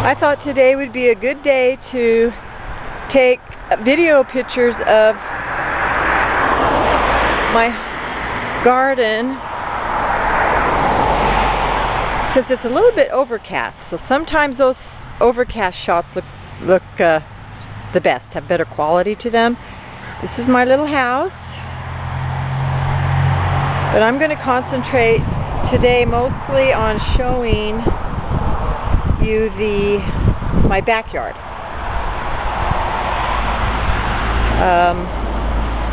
I thought today would be a good day to take video pictures of my garden, because it's a little bit overcast, so sometimes those overcast shots look the best, have better quality to them. This is my little house, but I'm going to concentrate today mostly on showing you my backyard,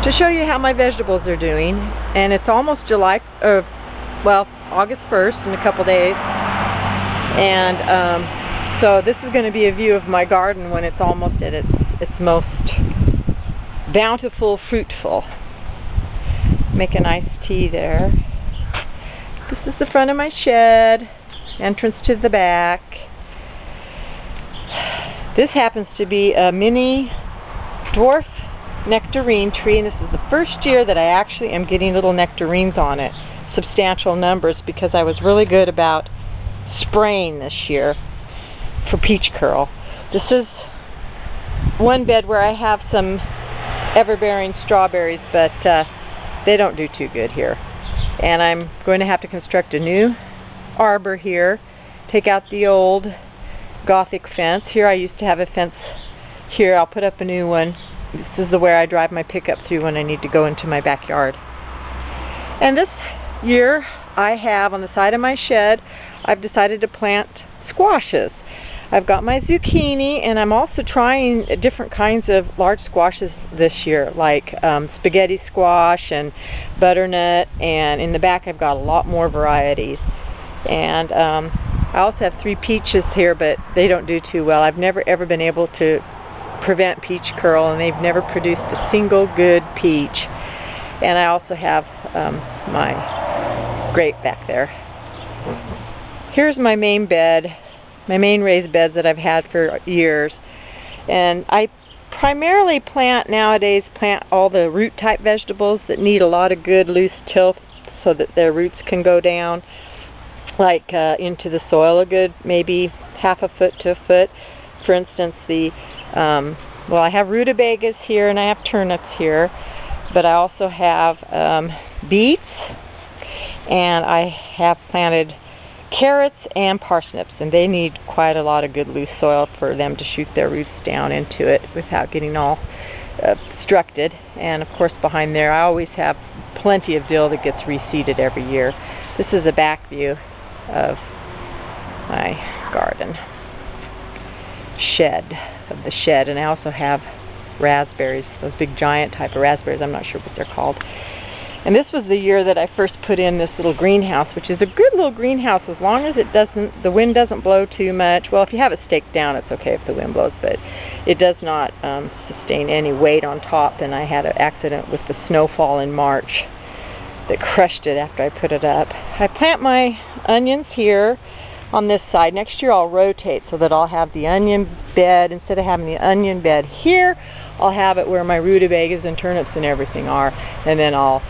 to show you how my vegetables are doing. And it's almost August 1st in a couple days, and so this is going to be a view of my garden when it's almost at its most bountiful, fruitful. Make a nice tea there. This is the front of my shed, entrance to the back. This happens to be a mini dwarf nectarine tree, and this is the first year that I actually am getting little nectarines on it, substantial numbers, because I was really good about spraying this year for peach curl. This is one bed where I have some ever-bearing strawberries, but they don't do too good here. And I'm going to have to construct a new arbor here, take out the old Gothic fence. Here I used to have a fence here. I'll put up a new one. This is where I drive my pickup through when I need to go into my backyard. And this year I have, on the side of my shed, I've decided to plant squashes. I've got my zucchini, and I'm also trying different kinds of large squashes this year, like spaghetti squash and butternut, and in the back I've got a lot more varieties. And I also have 3 peaches here, but they don't do too well. I've never ever been able to prevent peach curl, and they've never produced a single good peach. And I also have my grape back there. Here's my main bed, my main raised beds that I've had for years. And I primarily nowadays plant all the root type vegetables that need a lot of good loose tilth so that their roots can go down, like into the soil a good maybe half a foot to a foot. For instance, I have rutabagas here, and I have turnips here, but I also have beets, and I have planted carrots and parsnips, and they need quite a lot of good loose soil for them to shoot their roots down into it without getting all obstructed. And of course behind there I always have plenty of dill that gets reseeded every year. This is a back view of my garden shed, and I also have raspberries, those big giant type of raspberries. I'm not sure what they're called. And this was the year that I first put in this little greenhouse, which is a good little greenhouse as long as the wind doesn't blow too much. Well, if you have it staked down, it's okay if the wind blows, but it does not sustain any weight on top. And I had an accident with the snowfall in March that crushed it after I put it up. I plant my onions here on this side. Next year I'll rotate so that I'll have the onion bed, instead of having the onion bed here, I'll have it where my rutabagas and turnips and everything are, and then I'll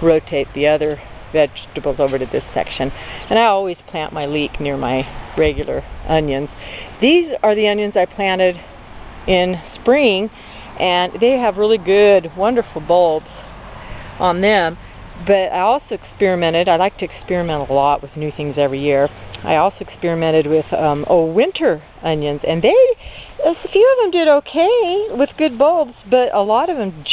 rotate the other vegetables over to this section. And I always plant my leek near my regular onions. These are the onions I planted in spring, and they have really good, wonderful bulbs on them. But I also experimented. I like to experiment a lot with new things every year. I also experimented with winter onions, and a few of them did okay with good bulbs, but a lot of them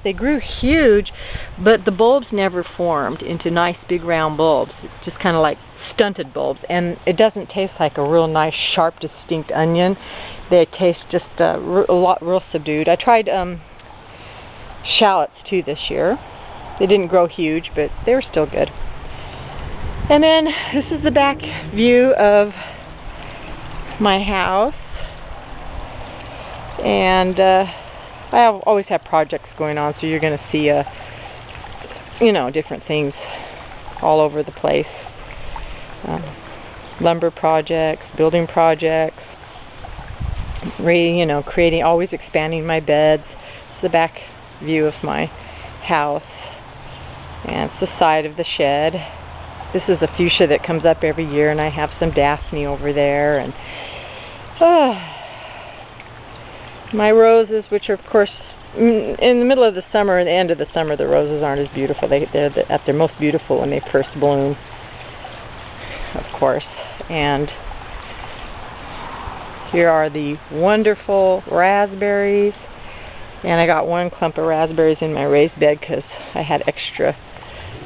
they grew huge, but the bulbs never formed into nice big round bulbs. It's just kind of like stunted bulbs, and it doesn't taste like a real nice sharp distinct onion. They taste just real subdued. I tried shallots too this year. They didn't grow huge, but they were still good. And then this is the back view of my house. And I always have projects going on, so you're going to see different things all over the place. Lumber projects, building projects, creating, always expanding my beds. It's the back view of my house. And it's the side of the shed. This is a fuchsia that comes up every year, and I have some Daphne over there. And My roses, which are of course in the middle of the summer and the end of the summer, the roses aren't as beautiful. They're at their most beautiful when they first bloom, of course. And here are the wonderful raspberries. And I got one clump of raspberries in my raised bed because I had extra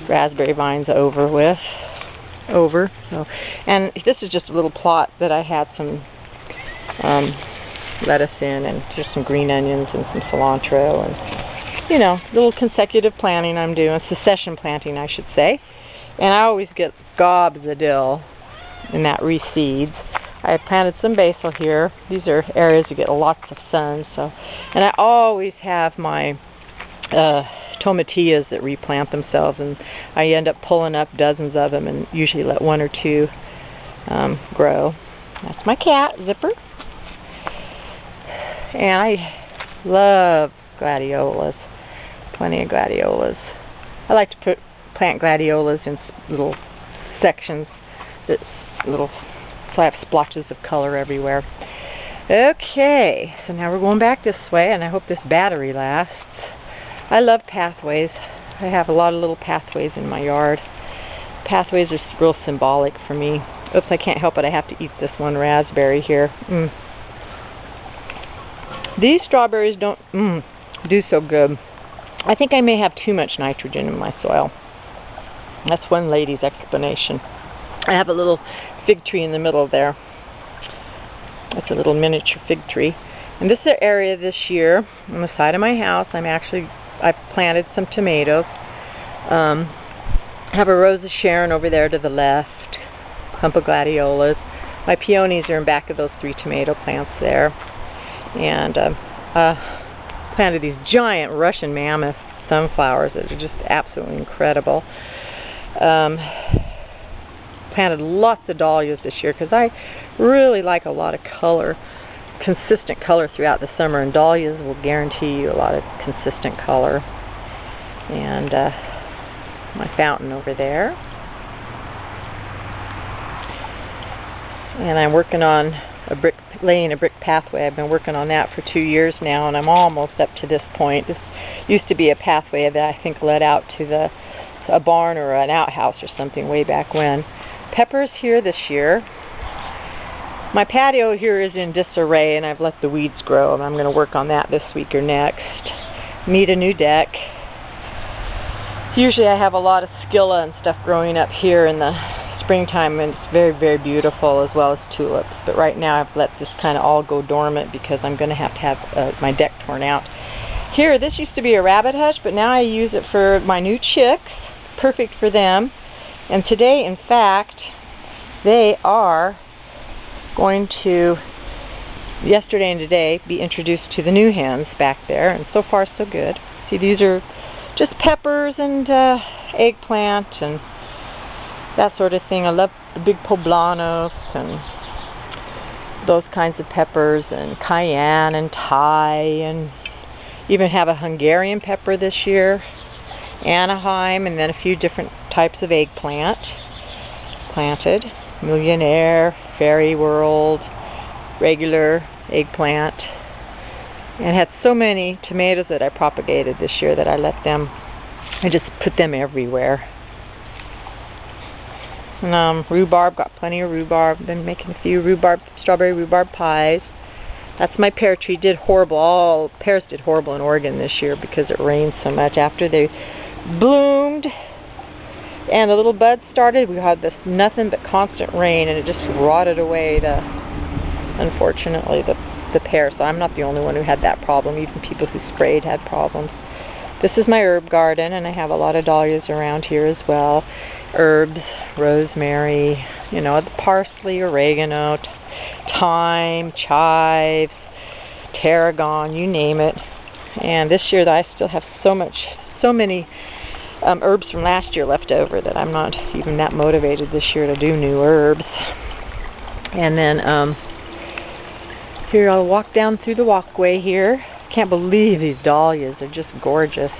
raspberry vines over. And this is just a little plot that I had some lettuce in, and just some green onions and some cilantro, and you know, little consecutive planting I'm doing, succession planting I should say. And I always get gobs of dill, and that reseeds. I planted some basil here. These are areas you get lots of sun, so. And I always have my tomatillas that replant themselves, and I end up pulling up dozens of them and usually let one or two grow. That's my cat, Zipper. And I love gladiolas. Plenty of gladiolas. I like to plant gladiolas in little sections, so I have splotches of color everywhere. Okay, so now we're going back this way, and I hope this battery lasts. I love pathways. I have a lot of little pathways in my yard. Pathways are real symbolic for me. Oops, I can't help it. I have to eat this one raspberry here. These strawberries don't do so good. I think I may have too much nitrogen in my soil. That's one lady's explanation. I have a little fig tree in the middle there. It's a little miniature fig tree. And this is an area this year on the side of my house. I've planted some tomatoes. I have a Rose of Sharon over there to the left. Clump of gladiolas. My peonies are in back of those 3 tomato plants there. And planted these giant Russian mammoth sunflowers that are just absolutely incredible. Planted lots of dahlias this year because I really like a lot of color, consistent color throughout the summer, and dahlias will guarantee you a lot of consistent color. And my fountain over there. And I'm working on laying a brick pathway. I've been working on that for 2 years now, and I'm almost up to this point. This used to be a pathway that I think led out to a barn or an outhouse or something way back when. Peppers here this year. My patio here is in disarray, and I've let the weeds grow, and I'm going to work on that this week or next. Need a new deck. Usually I have a lot of scilla and stuff growing up here in the springtime, and it's very, very beautiful, as well as tulips. But right now I've let this kind of all go dormant because I'm going to have my deck torn out. Here, this used to be a rabbit hutch, but now I use it for my new chicks. Perfect for them. And today, in fact, they are going to, yesterday and today, be introduced to the new hens back there, and so far so good. See, these are just peppers and eggplant and that sort of thing. I love the big poblanos and those kinds of peppers, and cayenne and Thai, and even have a Hungarian pepper this year, Anaheim, and then a few different types of eggplant planted. Millionaire, Fairy World, regular eggplant. And had so many tomatoes that I propagated this year that I just put them everywhere. And rhubarb, got plenty of rhubarb. Been making a few strawberry rhubarb pies. That's my pear tree. Did horrible. All pears did horrible in Oregon this year because it rained so much. After they bloomed and the little buds started, we had this nothing but constant rain, and it just rotted away unfortunately the pear. So I'm not the only one who had that problem. Even people who sprayed had problems. This is my herb garden, and I have a lot of dahlias around here as well. Herbs, rosemary, you know, the parsley, oregano, thyme, chives, tarragon, you name it. And this year I still have so many herbs from last year left over that I'm not even that motivated this year to do new herbs. And then here, I'll walk down through the walkway here. Can't believe these dahlias. They're just gorgeous.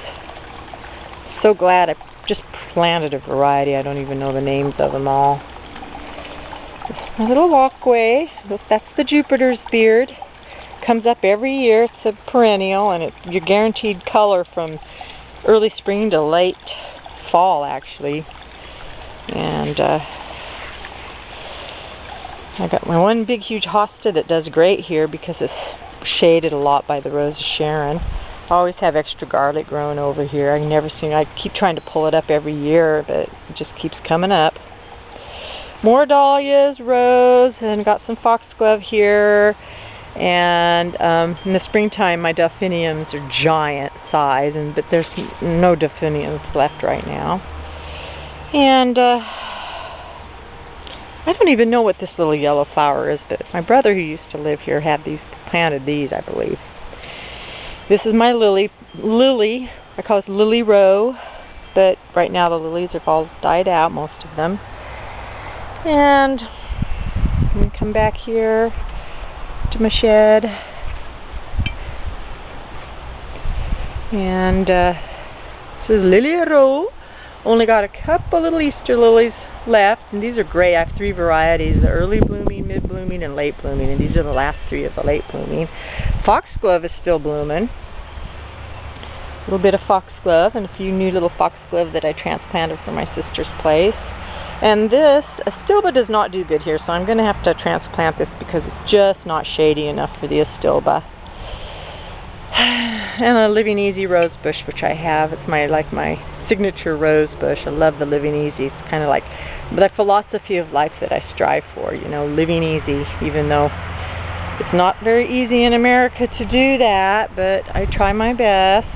So glad I just planted a variety. I don't even know the names of them all. My little walkway. That's the Jupiter's beard. Comes up every year. It's a perennial, and you're guaranteed color from early spring to late fall, actually. And I got my one big huge hosta that does great here because it's shaded a lot by the Rose of Sharon. I always have extra garlic growing over here. I keep trying to pull it up every year, but it just keeps coming up. More dahlias, rose, and got some foxglove here. And in the springtime, my delphiniums are giant size, but there's no delphiniums left right now. And I don't even know what this little yellow flower is, but my brother who used to live here had planted these, I believe. This is my lily. I call it Lily Row, but right now the lilies have all died out, most of them. And I'm going to come back here to my shed. And this is Lily Row. Only got a couple little Easter lilies left, and these are great. I have 3 varieties: the early blooming, mid blooming, and late blooming, and these are the last 3 of the late blooming. Foxglove is still blooming. A little bit of foxglove and a few new little foxglove that I transplanted from my sister's place. And this Astilba does not do good here, so I'm going to have to transplant this because it's just not shady enough for the Astilba. And a Living Easy rose bush, which I have. It's my signature rose bush. I love the Living Easy. It's kind of like the philosophy of life that I strive for, you know, living easy, even though it's not very easy in America to do that, but I try my best.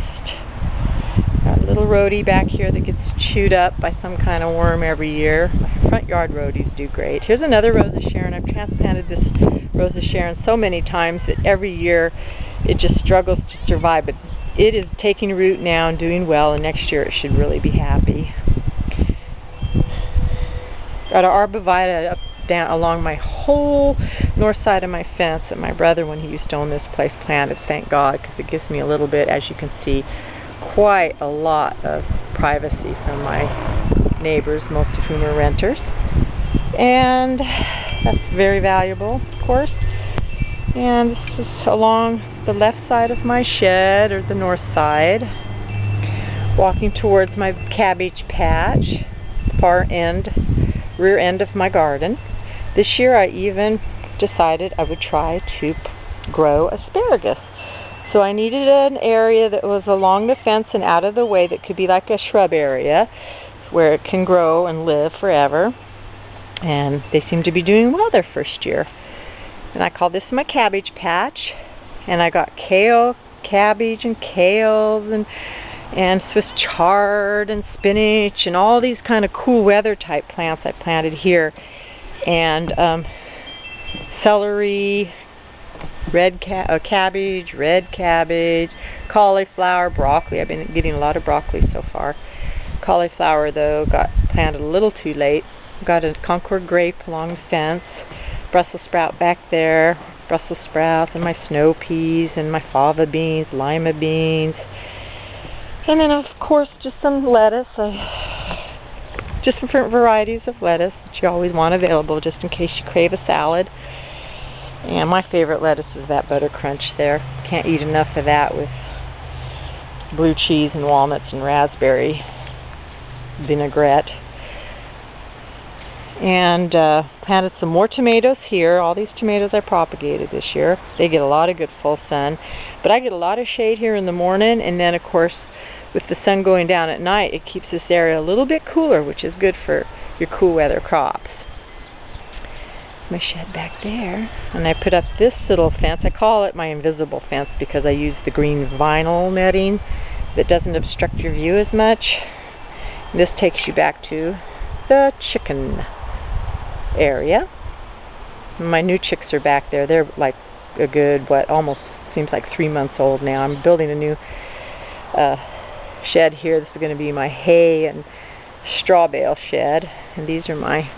Got a little rhodie back here that gets chewed up by some kind of worm every year. My front yard rhodies do great. Here's another Rose of Sharon. I've transplanted this Rose of Sharon so many times that every year it just struggles to survive, but it is taking root now and doing well, and next year it should really be happy. Got an arborvitae up down along my whole north side of my fence that my brother, when he used to own this place, planted, thank God, because it gives me a little bit, as you can see, quite a lot of privacy from my neighbors, most of whom are renters. And that's very valuable, of course. And this is along the left side of my shed, or the north side, walking towards my cabbage patch, rear end of my garden. This year I even decided I would try to grow asparagus. So I needed an area that was along the fence and out of the way that could be like a shrub area where it can grow and live forever. And they seem to be doing well their first year. And I call this my cabbage patch. And I got kale, cabbage, and kales, and Swiss chard, and spinach, and all these kind of cool weather type plants I planted here. And celery, cabbage, red cabbage, cauliflower, broccoli. I've been getting a lot of broccoli so far. Cauliflower, though, got planted a little too late. Got a Concord grape along the fence, Brussels sprout back there, Brussels sprouts, and my snow peas, and my fava beans, lima beans, and then of course just some lettuce, just different varieties of lettuce that you always want available just in case you crave a salad. And my favorite lettuce is that Butter Crunch there. Can't eat enough of that with blue cheese and walnuts and raspberry vinaigrette. And planted some more tomatoes here. All these tomatoes I propagated this year. They get a lot of good full sun. But I get a lot of shade here in the morning, and then of course with the sun going down at night, it keeps this area a little bit cooler, which is good for your cool weather crops. My shed back there, and I put up this little fence. I call it my invisible fence because I use the green vinyl netting that doesn't obstruct your view as much. And this takes you back to the chicken area. My new chicks are back there. They're like a good, almost seems like 3 months old now. I'm building a new shed here. This is going to be my hay and straw bale shed, and these are my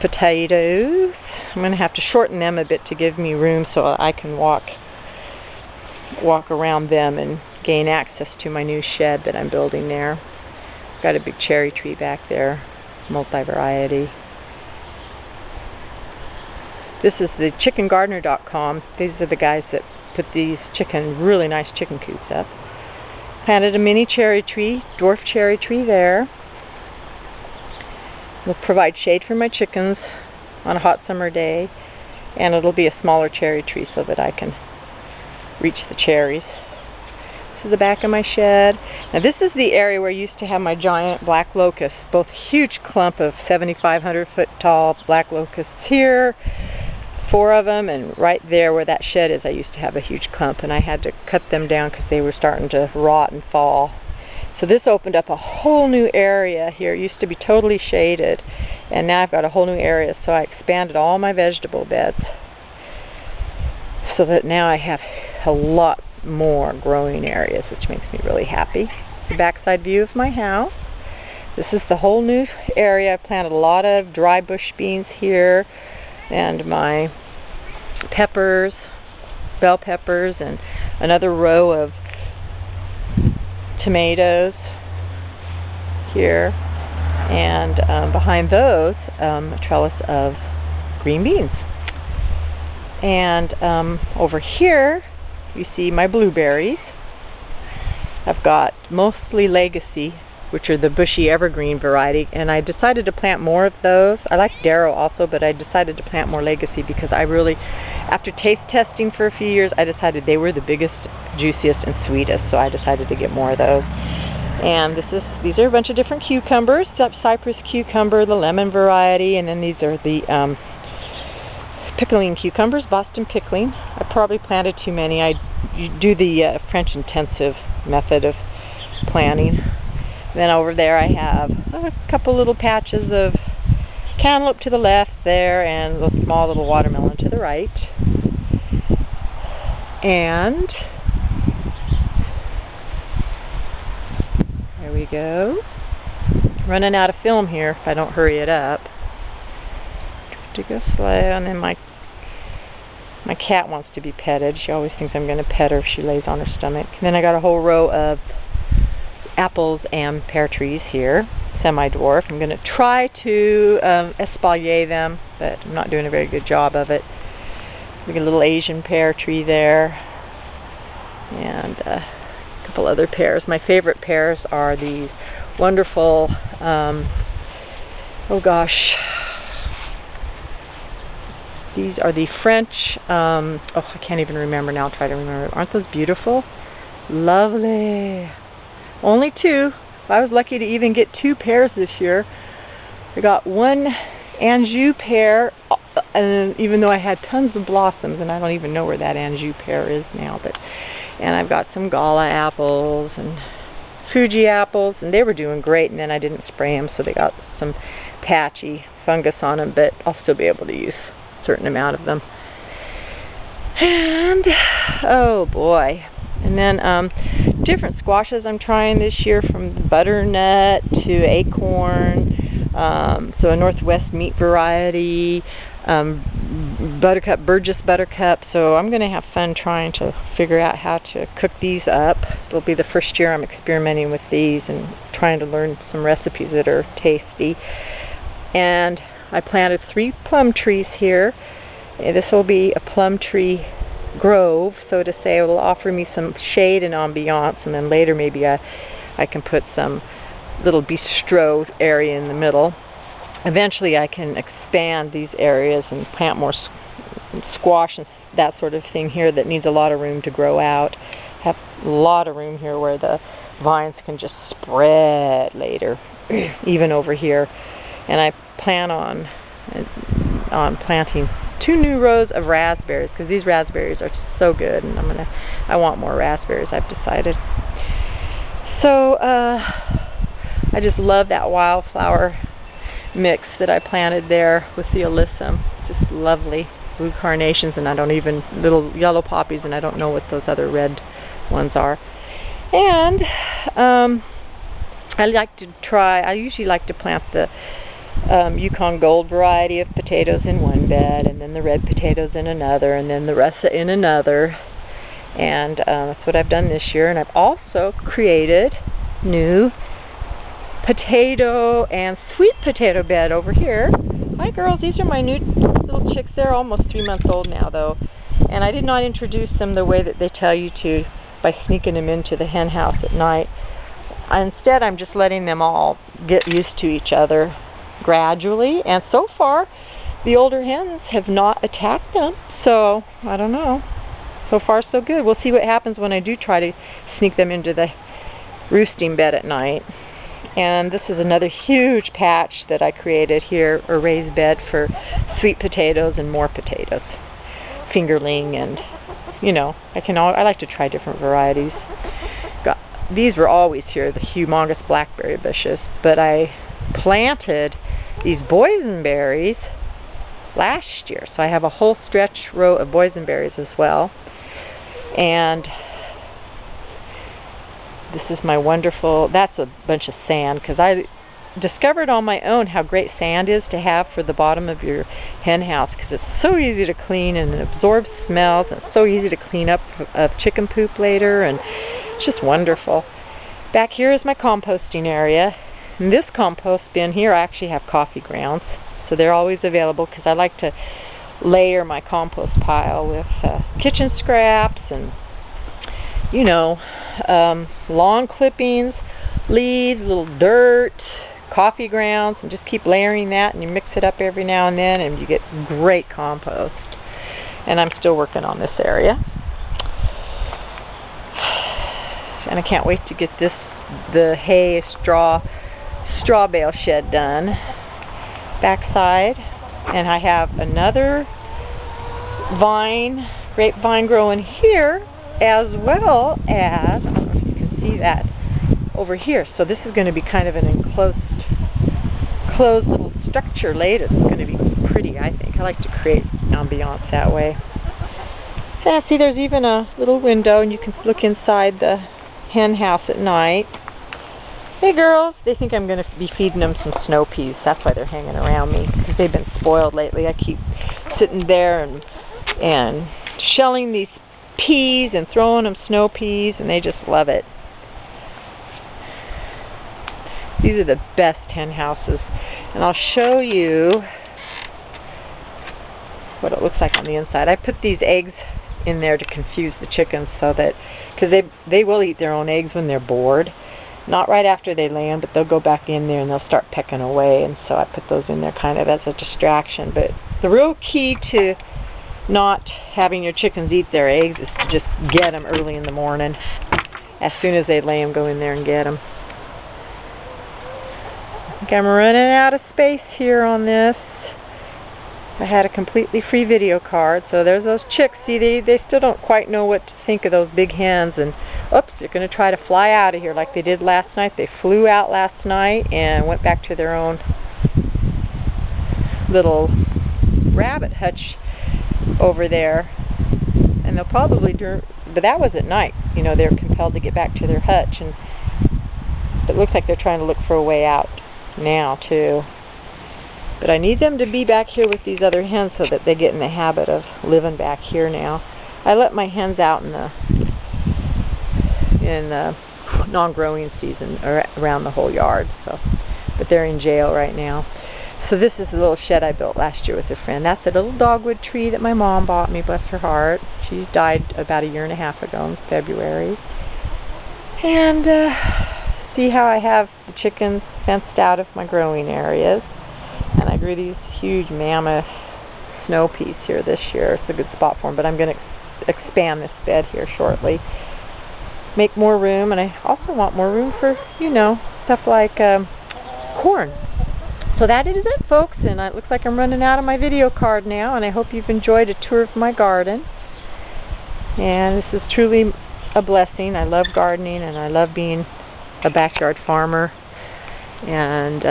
potatoes. I'm going to have to shorten them a bit to give me room so I can walk around them and gain access to my new shed that I'm building there. Got a big cherry tree back there, multi-variety. This is the chickengardener.com. These are the guys that put these really nice chicken coops up. Planted a mini cherry tree, dwarf cherry tree there. Will provide shade for my chickens on a hot summer day, and it'll be a smaller cherry tree so that I can reach the cherries. This is the back of my shed. Now this is the area where I used to have my giant black locusts, both huge clump of 7,500 foot tall black locusts here, 4 of them, and right there where that shed is I used to have a huge clump, and I had to cut them down because they were starting to rot and fall. So this opened up a whole new area here. It used to be totally shaded, and now I've got a whole new area, so I expanded all my vegetable beds so that now I have a lot more growing areas, which makes me really happy. The backside view of my house. This is the whole new area. I planted a lot of dry bush beans here, and my peppers, bell peppers, and another row of tomatoes here, and behind those a trellis of green beans. And over here you see my blueberries. I've got mostly Legacy, which are the bushy evergreen variety, and I decided to plant more of those. I like Darrow also, but I decided to plant more Legacy because I really, after taste testing for a few years, I decided they were the biggest, juiciest, and sweetest, so I decided to get more of those. And these are a bunch of different cucumbers. Cypress cucumber, the lemon variety, and then these are the pickling cucumbers, Boston pickling. I probably planted too many. I do the French intensive method of planting. Then over there I have a couple little patches of cantaloupe to the left there, and a small little watermelon to the right. And there we go. Running out of film here if I don't hurry it up. To go slow, and then my cat wants to be petted. She always thinks I'm going to pet her if she lays on her stomach. And then I got a whole row of apples and pear trees here, semi-dwarf. I'm going to try to espalier them, but I'm not doing a very good job of it. We got a little Asian pear tree there, and a couple other pears. My favorite pears are these wonderful, oh gosh, these are the French, oh, I can't even remember now. I'll try to remember. Aren't those beautiful? Lovely. Only 2. I was lucky to even get 2 pears this year. I got one Anjou pear, and even though I had tons of blossoms, and I don't even know where that Anjou pear is now, and I've got some Gala apples and Fuji apples, and they were doing great, and then I didn't spray them, so they got some patchy fungus on them, but I'll still be able to use certain amount of them. And oh boy, and then different squashes I'm trying this year, from butternut to acorn, so a Northwest meat variety, buttercup, Burgess buttercup. So I'm going to have fun trying to figure out how to cook these up. It'll be the first year I'm experimenting with these and trying to learn some recipes that are tasty. And I planted 3 plum trees here. This will be a plum tree grove, so to say. It will offer me some shade and ambiance, and then later maybe I can put some little bistro area in the middle. Eventually I can expand these areas and plant more squash and that sort of thing here that needs a lot of room to grow out. Have a lot of room here where the vines can just spread later, even over here. And I plan on planting 2 new rows of raspberries, because these raspberries are so good, and I want more raspberries, I've decided. So I just love that wildflower mix that I planted there with the alyssum. Just lovely. Blue carnations, and little yellow poppies, and I don't know what those other red ones are. And I usually like to plant the Yukon Gold variety of potatoes in one bed, and then the red potatoes in another, and then the russet in another. And that's what I've done this year. And I've also created new potato and sweet potato bed over here. Hi girls, these are my new little little chicks. They're almost 3 months old now, though. And I did not introduce them the way that they tell you to, by sneaking them into the hen house at night. Instead, I'm just letting them all get used to each other gradually. And so far, the older hens have not attacked them. So, I don't know. So far, so good. We'll see what happens when I do try to sneak them into the roosting bed at night. And this is another huge patch that I created here, a raised bed for sweet potatoes and more potatoes. Fingerling, and you know, I like to try different varieties. These were always here, the humongous blackberry bushes, but I planted these boysenberries last year, so I have a whole row of boysenberries as well. And this is my wonderful, that's a bunch of sand, because I discovered on my own how great sand is to have for the bottom of your hen house, because it's so easy to clean and it absorbs smells, and it's so easy to clean up of chicken poop later, and it's just wonderful. Back here is my composting area. In this compost bin here I actually have coffee grounds, so they're always available, because I like to layer my compost pile with kitchen scraps and, you know, lawn clippings, leaves, little dirt, coffee grounds, and just keep layering that, and you mix it up every now and then, and you get great compost. And I'm still working on this area, and I can't wait to get the hay straw bale shed done backside. And I have another grapevine growing here, as well as, I don't know if you can see that over here. So this is going to be kind of an enclosed little structure later. It's going to be pretty, I think. I like to create ambiance that way. Yeah, see, there's even a little window, and you can look inside the hen house at night. Hey girls, they think I'm going to be feeding them some snow peas. That's why they're hanging around me, because they've been spoiled lately. I keep sitting there and shelling these peas and throwing them snow peas, and they just love it. These are the best hen houses, and I'll show you what it looks like on the inside. I put these eggs in there to confuse the chickens, so that, because they will eat their own eggs when they're bored. Not right after they lay them, but they'll go back in there and they'll start pecking away, and so I put those in there kind of as a distraction. But the real key to not having your chickens eat their eggs is to just get them early in the morning. As soon as they lay them, go in there and get them. I think I'm running out of space here on this. I had a completely free video card, so there's those chicks. See, they still don't quite know what to think of those big hens, and oops, they're going to try to fly out of here like they did last night. They flew out last night and went back to their own little rabbit hutch over there, and they'll probably but that was at night. You know, they're compelled to get back to their hutch, and it looks like they're trying to look for a way out now too. But I need them to be back here with these other hens so that they get in the habit of living back here now. I let my hens out in the non-growing season around the whole yard, so, but they're in jail right now. So this is a little shed I built last year with a friend. That's a little dogwood tree that my mom bought me, bless her heart. She died about 1.5 years ago in February. And see how I have the chickens fenced out of my growing areas. And I grew these huge mammoth snow peas here this year. It's a good spot for them, but I'm going to expand this bed here shortly. Make more room, and I also want more room for, you know, stuff like corn. So that is it, folks, and it looks like I'm running out of my video card now, and I hope you've enjoyed a tour of my garden. And this is truly a blessing. I love gardening, and I love being a backyard farmer. And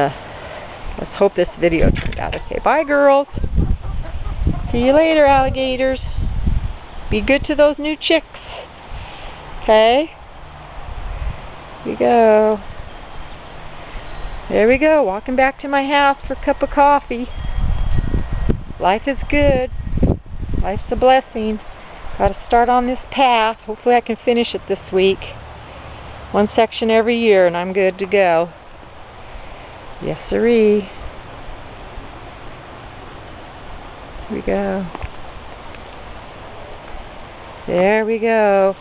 let's hope this video turned out okay. Bye, girls. See you later, alligators. Be good to those new chicks. Okay? Here we go. There we go, walking back to my house for a cup of coffee. Life is good. Life's a blessing. Got to start on this path. Hopefully I can finish it this week. One section every year and I'm good to go. Yes, sirree. Here we go. There we go.